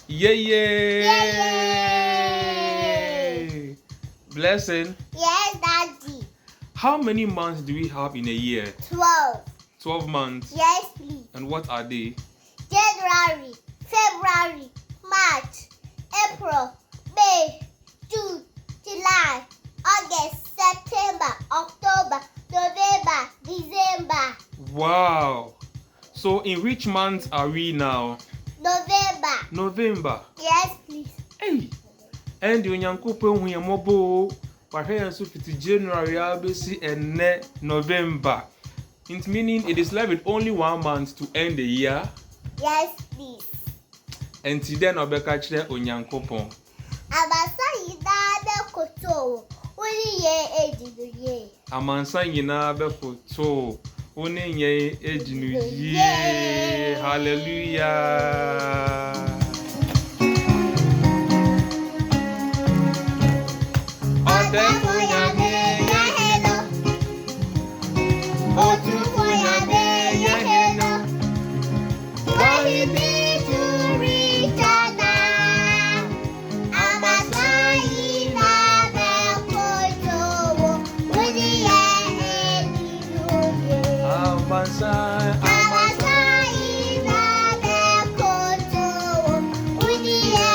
Yay! Blessing. Yes, Daddy. How many months do we have in a year? 12. 12 months. Yes, please. And what are they? January, February, March, April, May, June, July, August, September, October, November, December. Wow. So in which month are we now? November. November. Yes, please. Hey. And the Onyankopon hu yamobo. Wahwe so fiti January abesi ene November. It meaning it is left with only 1 month to end the year. Yes, please. And then obeka kire Onyankopon. Amansan Nyinaa bɛkoto. Uni ye ejinu. Amansan Nyinaa bɛkoto. Uni ye ejinu ye. Hallelujah. Ɔdɛɛfo Nyame yɛ hene. Otumfo Nyame yɛ hene. What he did to Richard, Amansan Nyinaa bɛkoto. Uni ye ejinu. Amansan Nyinaa bɛkoto. Uni ye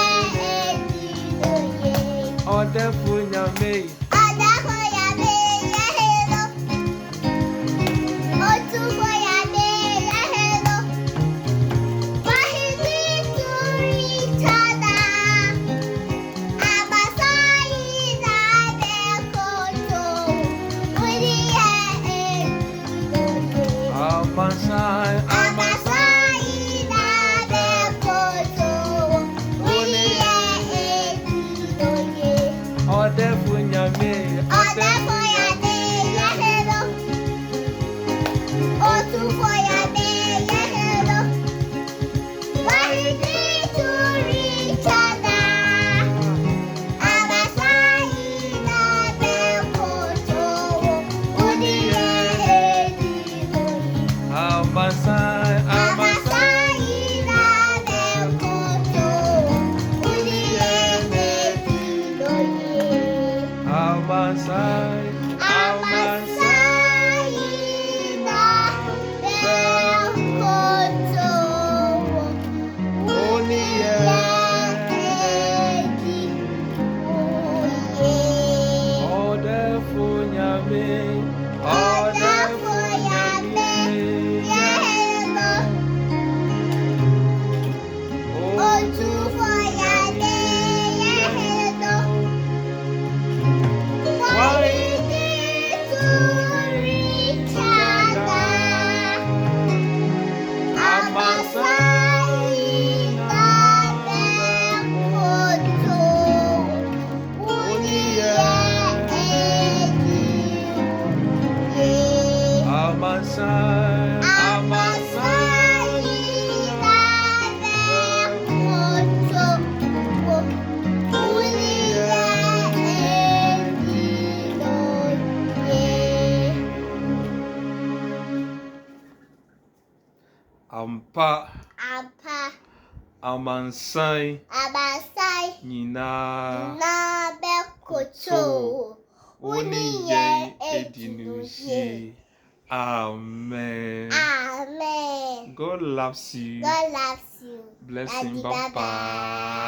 ejinu. Ɔdɛɛfo Nyame. Ɔdɛɛfo Nyame yɛ hene. Otumfo Nyame yɛ hene. What he did to Richard, Amansan Nyinaa bɛkoto. Uni ye ejinu. Amansan Nyinaa bɛkoto. Uni ye ejinu. Ɔdɛɛfo Nyame. Ɔdɛɛfo Nyame yɛ hene. Otumfo Nyame yɛ hene. What he did to Richard, Amansan Nyinaa bɛkoto. Uni ye ejinu. Amansan Nyinaa bɛkoto. Uni ye ejinu. Amansan Nyinaa bɛkoto. Uni ye Ɔdɛɛfo Nyame. Ɔdɛɛfo Nyame yɛ hene. Otumfo Nyame yɛ hene. What he did to Richard, Amansan Nyinaa bɛkoto. Uni ye ejinu. Amansan Nyinaa bɛkoto. Uni ye ejinu. Ampa Ampa Amansan Amansan Nyinaa Nyinaa bɛkoto. Uni ye edinuye. Amen. Amen. God loves you. God loves you. Blessing. Daddy, Bye bye.